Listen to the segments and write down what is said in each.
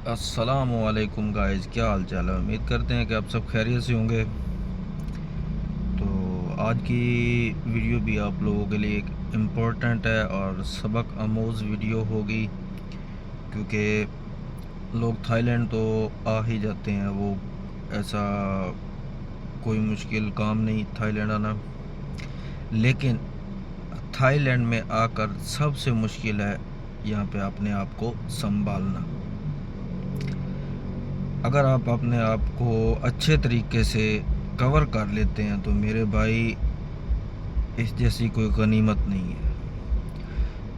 अस्सलामुअलैकुम गाइस, क्या हाल चाल है। उम्मीद करते हैं कि आप सब खैरियत से होंगे। तो आज की वीडियो भी आप लोगों के लिए एक इम्पोर्टेंट है और सबक आमोज़ वीडियो होगी, क्योंकि लोग थाईलैंड तो आ ही जाते हैं। वो ऐसा कोई मुश्किल काम नहीं थाईलैंड आना, लेकिन थाईलैंड में आकर सबसे मुश्किल है यहाँ पे अपने आप को संभालना। अगर आप अपने आप को अच्छे तरीके से कवर कर लेते हैं तो मेरे भाई, इस जैसी कोई गनीमत नहीं है।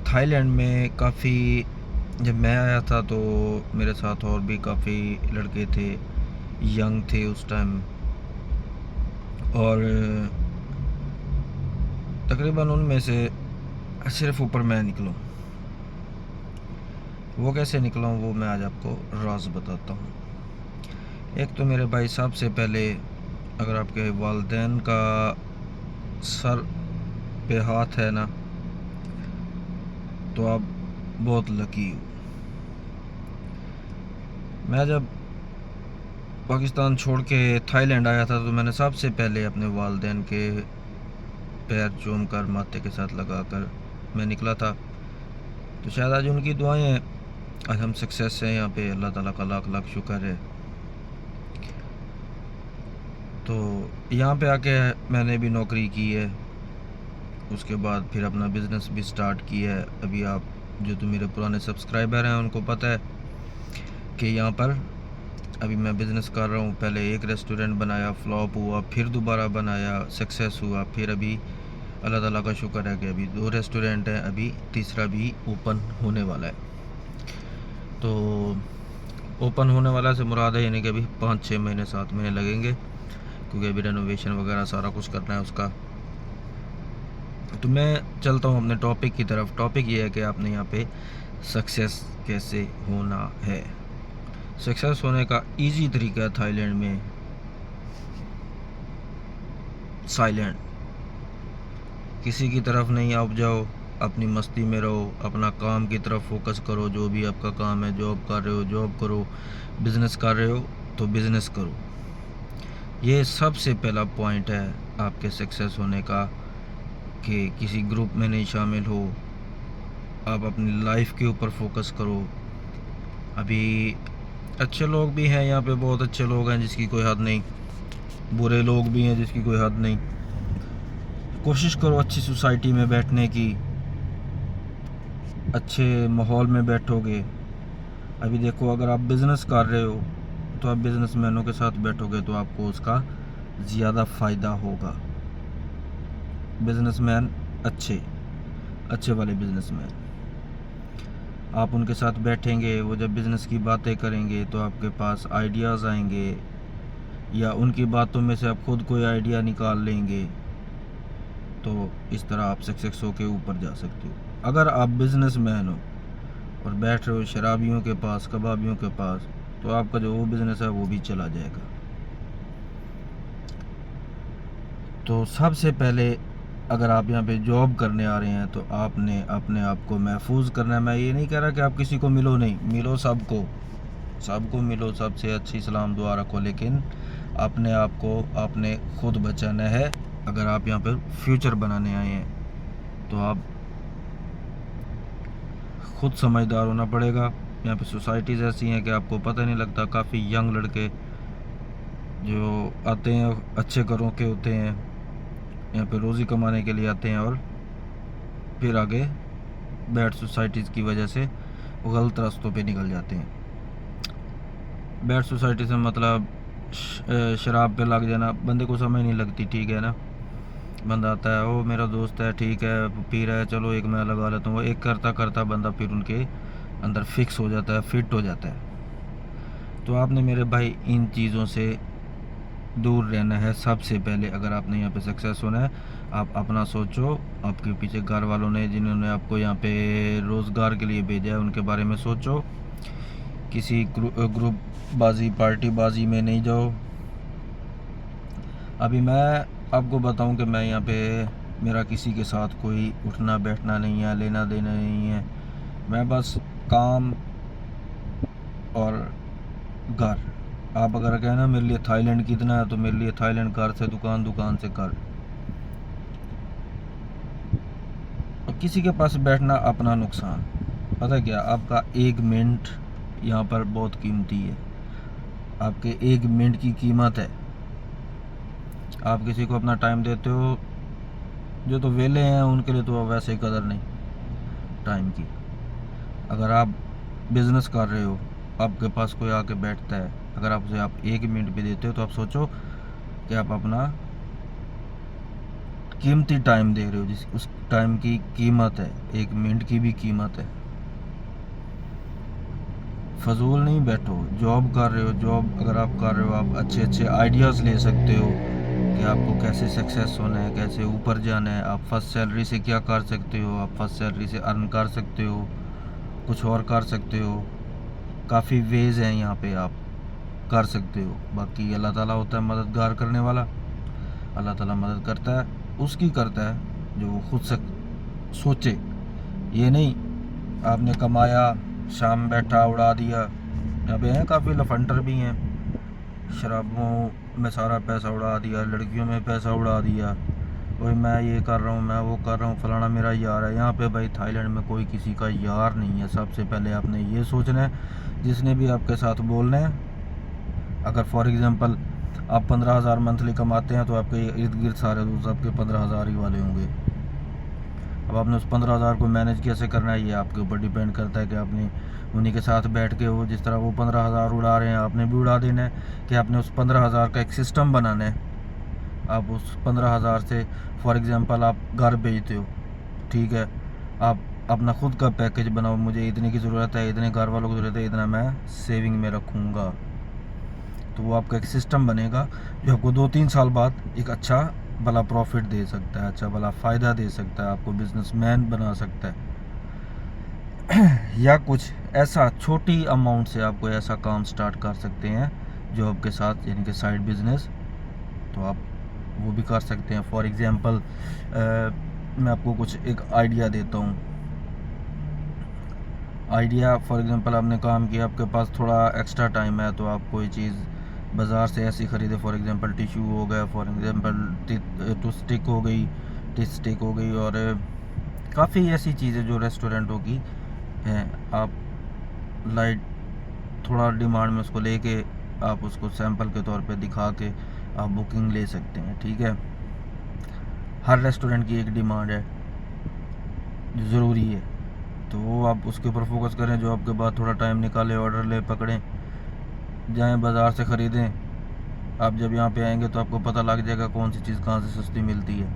थाईलैंड में काफ़ी, जब मैं आया था तो मेरे साथ और भी काफ़ी लड़के थे, यंग थे उस टाइम, और तकरीबन उनमें से सिर्फ ऊपर मैं निकला। वो कैसे निकला हूँ वो मैं आज आपको राज बताता हूँ। एक तो मेरे भाई, सबसे पहले अगर आपके वालिदैन का सर पे हाथ है ना, तो आप बहुत लकी हो। मैं जब पाकिस्तान छोड़ के थाईलैंड आया था तो मैंने सबसे पहले अपने वालिदैन के पैर चूम कर माथे के साथ लगा कर मैं निकला था। तो शायद आज उनकी दुआएं हैं, आज हम सक्सेस हैं यहाँ पे। अल्लाह ताला का लाख लाख शुक्र है। तो यहाँ पे आके मैंने भी नौकरी की है, उसके बाद फिर अपना बिज़नेस भी स्टार्ट किया है। अभी आप जो तो मेरे पुराने सब्सक्राइबर हैं उनको पता है कि यहाँ पर अभी मैं बिज़नेस कर रहा हूँ। पहले एक रेस्टोरेंट बनाया, फ्लॉप हुआ, फिर दोबारा बनाया, सक्सेस हुआ, फिर अभी अल्लाह ताला का शुक्र है कि अभी 2 रेस्टोरेंट हैं, अभी तीसरा भी ओपन होने वाला है। तो ओपन होने वाला से मुराद है यानी कि अभी 5-6 महीने 7 महीने लगेंगे, क्योंकि अभी रेनोवेशन वगैरह सारा कुछ करना है उसका। तो मैं चलता हूँ अपने टॉपिक की तरफ। टॉपिक ये है कि आपने यहाँ पे सक्सेस कैसे होना है। सक्सेस होने का इजी तरीका है थाईलैंड में, साइलेंट। किसी की तरफ नहीं आप जाओ, अपनी मस्ती में रहो, अपना काम की तरफ फोकस करो। जो भी आपका काम है, जॉब कर रहे हो जॉब करो, बिज़नेस कर रहे हो तो बिज़नेस करो। ये सबसे पहला पॉइंट है आपके सक्सेस होने का, कि किसी ग्रुप में नहीं शामिल हो, आप अपनी लाइफ के ऊपर फोकस करो। अभी अच्छे लोग भी हैं यहाँ पे, बहुत अच्छे लोग हैं जिसकी कोई हद नहीं, बुरे लोग भी हैं जिसकी कोई हद नहीं। कोशिश करो अच्छी सोसाइटी में बैठने की, अच्छे माहौल में बैठोगे। अभी देखो, अगर आप बिज़नेस कर रहे हो तो आप बिज़नेसमैनों के साथ बैठोगे तो आपको उसका ज़्यादा फ़ायदा होगा। बिज़नेसमैन अच्छे अच्छे वाले बिज़नेसमैन, आप उनके साथ बैठेंगे, वो जब बिज़नेस की बातें करेंगे तो आपके पास आइडियाज़ आएंगे, या उनकी बातों में से आप खुद कोई आइडिया निकाल लेंगे। तो इस तरह आप सक्सेस हो के ऊपर जा सकते हो। अगर आप बिज़नेसमैन हो और बैठ रहे हो शराबियों के पास, कबाबियों के पास, तो आपका जो वो बिज़नेस है वो भी चला जाएगा। तो सबसे पहले, अगर आप यहाँ पे जॉब करने आ रहे हैं तो आपने अपने आप को महफूज करना है। मैं ये नहीं कह रहा कि आप किसी को मिलो नहीं, मिलो सबको, सबको मिलो, सबसे अच्छी सलाम दुआ रखो, लेकिन अपने आप को आपने खुद बचाना है। अगर आप यहाँ पर फ्यूचर बनाने आए हैं तो आप खुद समझदार होना पड़ेगा। यहाँ पे सोसाइटीज़ ऐसी हैं कि आपको पता नहीं लगता। काफ़ी यंग लड़के जो आते हैं अच्छे घरों के होते हैं, यहाँ पे रोज़ी कमाने के लिए आते हैं, और फिर आगे बैड सोसाइटीज़ की वजह से वो गलत रास्तों पे निकल जाते हैं। बैड सोसाइटी से मतलब शराब पे लग जाना। बंदे को समझ नहीं लगती, ठीक है ना। बंदा आता है, वो मेरा दोस्त है, ठीक है, पी रहा है, चलो एक मैं लगा लेता हूँ। वो एक करता करता बंदा फिर उनके अंदर फिक्स हो जाता है, फिट हो जाता है। तो आपने मेरे भाई इन चीज़ों से दूर रहना है सबसे पहले। अगर आपने यहाँ पे सक्सेस होना है, आप अपना सोचो, आपके पीछे घर वालों ने जिन्होंने आपको यहाँ पे रोज़गार के लिए भेजा है उनके बारे में सोचो। किसी ग्रुप बाजी, पार्टी बाजी में नहीं जाओ। अभी मैं आपको बताऊं कि मैं यहाँ पे, मेरा किसी के साथ कोई उठना बैठना नहीं है, लेना देना नहीं है। मैं बस काम और घर। आप अगर कहें ना मेरे लिए थाईलैंड कितना है, तो मेरे लिए थाईलैंड घर से दुकान, दुकान से घर। और किसी के पास बैठना अपना नुकसान। पता क्या, आपका 1 मिनट यहाँ पर बहुत कीमती है। आपके 1 मिनट की कीमत है। आप किसी को अपना टाइम देते हो, जो तो वेले हैं उनके लिए तो वैसे ही कदर नहीं टाइम की। अगर आप बिजनेस कर रहे हो, आपके पास कोई आके बैठता है, अगर आप उसे आप 1 मिनट भी देते हो, तो आप सोचो कि आप अपना कीमती टाइम दे रहे हो, जिस उस टाइम की कीमत है, 1 मिनट की भी कीमत है। फजूल नहीं बैठो। जॉब कर रहे हो, जॉब अगर आप कर रहे हो, आप अच्छे अच्छे आइडियाज़ ले सकते हो कि आपको कैसे सक्सेस होना है, कैसे ऊपर जाना है। आप फर्स्ट सैलरी से क्या कर सकते हो, आप फर्स्ट सैलरी से अर्न कर सकते हो, कुछ और कर सकते हो। काफ़ी वेज़ हैं यहाँ पे, आप कर सकते हो। बाकी अल्लाह ताला होता है मददगार करने वाला। अल्लाह ताला मदद करता है, उसकी करता है जो वो खुद से सोचे। ये नहीं आपने कमाया, शाम बैठा उड़ा दिया। यहाँ पे हैं काफ़ी लफंटर भी हैं, शराबों में सारा पैसा उड़ा दिया, लड़कियों में पैसा उड़ा दिया। वही मैं ये कर रहा हूँ, मैं वो कर रहा हूँ, फलाना मेरा यार है। यहाँ पे भाई थाईलैंड में कोई किसी का यार नहीं है। सबसे पहले आपने ये सोचना है, जिसने भी आपके साथ बोलना है। अगर फॉर एग्ज़ाम्पल आप 15,000 मंथली कमाते हैं, तो आपके इर्द गिर्द सारे दोस्त आपके 15,000 ही वाले होंगे। अब आपने उस 15,000 को मैनेज कैसे करना है, ये आपके ऊपर डिपेंड करता है कि आपने उन्हीं के साथ बैठ के, वो जिस तरह वो 15,000 उड़ा रहे हैं, आपने भी उड़ा देना है। कि आपने उस 15,000 का एक सिस्टम बनाना है। आप उस 15,000 से फॉर एग्ज़ाम्पल आप घर बेचते हो, ठीक है, आप अपना खुद का पैकेज बनाओ। मुझे इतने की ज़रूरत है, इतने घर वालों की ज़रूरत है, इतना मैं सेविंग में रखूँगा। तो वो आपका एक सिस्टम बनेगा जो आपको 2-3 साल बाद एक अच्छा भला प्रॉफिट दे सकता है, अच्छा भला फ़ायदा दे सकता है, आपको बिजनेसमैन बना सकता है। या कुछ ऐसा छोटी अमाउंट से आपको ऐसा काम स्टार्ट कर सकते हैं जो आपके साथ, यानी कि साइड बिजनेस, तो आप वो भी कर सकते हैं। फॉर एग्ज़ाम्पल मैं आपको कुछ एक आइडिया देता हूँ। आइडिया फॉर एग्ज़ाम्पल आपने काम किया, आपके पास थोड़ा एक्स्ट्रा टाइम है, तो आप कोई चीज़ बाज़ार से ऐसी ख़रीदे। फॉर एग्ज़ाम्पल टिश्यू हो गया, फॉर एग्ज़ाम्पल टूथस्टिक हो गई, टिक हो गई, और काफ़ी ऐसी चीज़ें जो रेस्टोरेंटों की हैं। आप लाइट थोड़ा डिमांड में उसको लेके, आप उसको सैंपल के तौर पे दिखा के आप बुकिंग ले सकते हैं, ठीक है। हर रेस्टोरेंट की एक डिमांड है जो ज़रूरी है, तो वो आप उसके ऊपर फोकस करें। जो आपके बाद थोड़ा टाइम निकाले, ऑर्डर ले पकड़ें, जाएं बाज़ार से ख़रीदें। आप जब यहाँ पे आएंगे तो आपको पता लग जाएगा कौन सी चीज़ कहाँ से सस्ती मिलती है।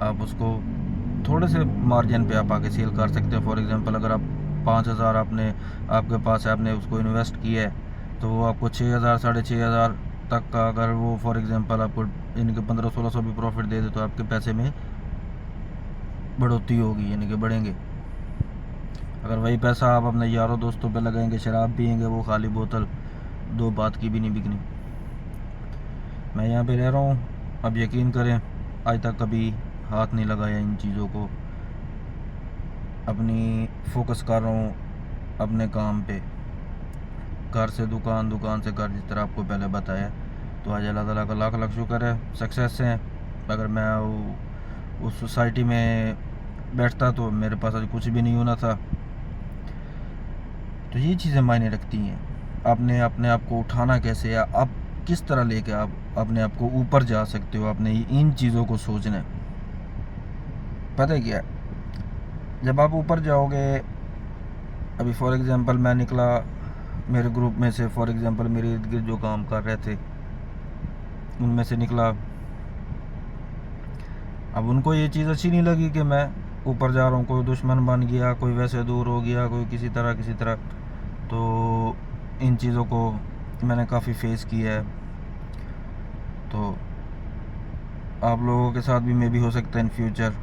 आप उसको थोड़े से मार्जिन पे आप आके सेल कर सकते हैं। फॉर एग्ज़ाम्पल अगर आप 5,000 आपके पास है, आपने उसको इन्वेस्ट किया है, तो वो आपको 6,000 6,500 तक का, अगर वो फॉर एग्ज़ाम्पल आपको इनके 1500-1600 भी प्रॉफिट दे दे, तो आपके पैसे में बढ़ोतरी होगी, यानी कि बढ़ेंगे। अगर वही पैसा आप अपने यारों दोस्तों पे लगाएंगे, शराब पियेंगे, वो खाली बोतल, दो बात की भी नहीं बिकनी। मैं यहाँ पे रह रहा हूँ, अब यकीन करें आज तक कभी हाथ नहीं लगाया इन चीज़ों को। अपनी फोकस कर रहा हूँ अपने काम पे, घर से दुकान, दुकान से घर, जिस तरह आपको पहले बताया। तो आज अल्लाह ताला का लाख लाख शुक्र है, सक्सेस है। अगर मैं उस सोसाइटी में बैठता तो मेरे पास आज कुछ भी नहीं होना था। तो ये चीज़ें मायने रखती हैं। आपने अपने आप को उठाना कैसे है, आप किस तरह लेके आप अपने आप को ऊपर जा सकते हो, आपने इन चीज़ों को सोचना है। पता है क्या, जब आप ऊपर जाओगे, अभी फॉर एग्ज़ाम्पल मैं निकला मेरे ग्रुप में से, फॉर एग्ज़ाम्पल मेरे इर्द गिर्द जो काम कर रहे थे उनमें से निकला। अब उनको ये चीज़ अच्छी नहीं लगी कि मैं ऊपर जा रहा हूँ, कोई दुश्मन बन गया, कोई वैसे दूर हो गया, कोई किसी तरह। तो इन चीज़ों को मैंने काफ़ी फेस किया है। तो आप लोगों के साथ भी मे भी हो सकता है इन फ्यूचर।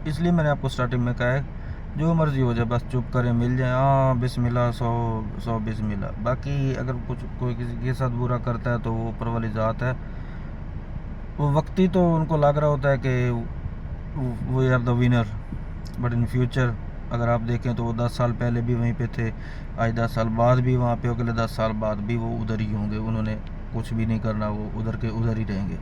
इसलिए मैंने आपको स्टार्टिंग में कहा है, जो मर्ज़ी हो जाए बस चुप करें, मिल जाए, हाँ बिस्मिल्लाह, 100 बिस्मिल्लाह। बाकी अगर कोई किसी के साथ बुरा करता है तो वो ऊपर वाली ज़ात है। वो वक्ती तो उनको लग रहा होता है कि वो are the winner, but in future अगर आप देखें तो वो 10 साल पहले भी वहीं पे थे, आज 10 साल बाद भी वहाँ पे, अगले 10 साल बाद भी वो उधर ही होंगे, उन्होंने कुछ भी नहीं करना, वो उधर के उधर ही रहेंगे।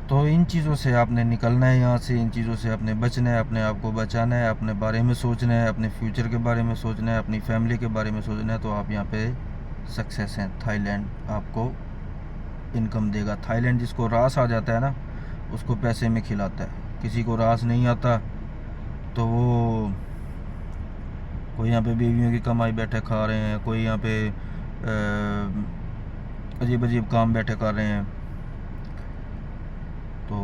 तो इन चीज़ों से आपने निकलना है यहाँ से, इन चीज़ों से आपने बचना है, अपने आप को बचाना है, अपने बारे में सोचना है, अपने फ्यूचर के बारे में सोचना है, अपनी फैमिली के बारे में सोचना है। तो आप यहाँ पे सक्सेस हैं। थाईलैंड आपको इनकम देगा। थाईलैंड जिसको रास आ जाता है ना, उसको पैसे में खिलाता है। किसी को रास नहीं आता तो वो कोई यहाँ पे बीवियों की कमाई बैठे खा रहे हैं, कोई यहाँ पे अजीब अजीब काम बैठे कर रहे हैं। तो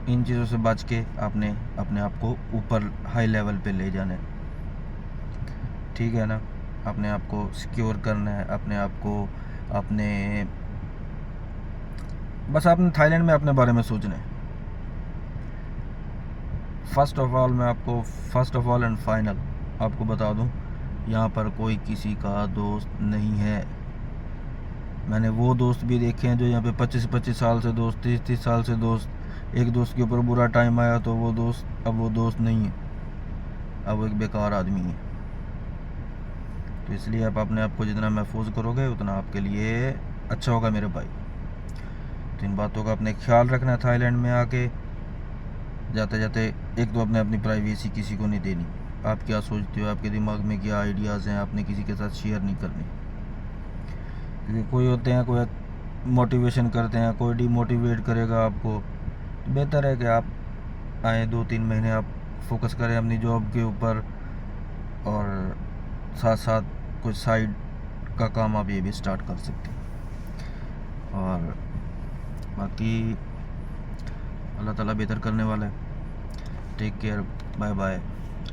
इन चीज़ों से बच के आपने अपने आप को ऊपर हाई लेवल पे ले जाना है, ठीक है ना। अपने आप को सिक्योर करना है, अपने आप को अपने बस आपने थाईलैंड में अपने बारे में सोचना है। First of all and final आपको बता दूं, यहाँ पर कोई किसी का दोस्त नहीं है। मैंने वो दोस्त भी देखे हैं जो यहाँ पे 25-25 साल से दोस्त, 30-30 साल से दोस्त। एक दोस्त के ऊपर बुरा टाइम आया तो वो दोस्त अब वो दोस्त नहीं है, अब वो एक बेकार आदमी है। तो इसलिए आप अपने आप को जितना महफूज करोगे उतना आपके लिए अच्छा होगा मेरे भाई। तो इन बातों का अपने ख्याल रखना है। थाईलैंड में आके जाते जाते एक तो अपने अपनी प्राइवेसी किसी को नहीं देनी। आप क्या सोचते हो, आपके दिमाग में क्या आइडियाज़ हैं, आपने किसी के साथ शेयर नहीं करनी। क्योंकि कोई होते हैं, कोई मोटिवेशन करते हैं, कोई डिमोटिवेट करेगा आपको। तो बेहतर है कि आप आए 2-3 महीने आप फोकस करें अपनी जॉब के ऊपर, और साथ साथ कुछ साइड का काम आप ये भी स्टार्ट कर सकते हैं। और बाकी अल्लाह ताला बेहतर करने वाला है। टेक केयर, बाय बाय,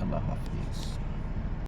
अल्लाह हाफिज़।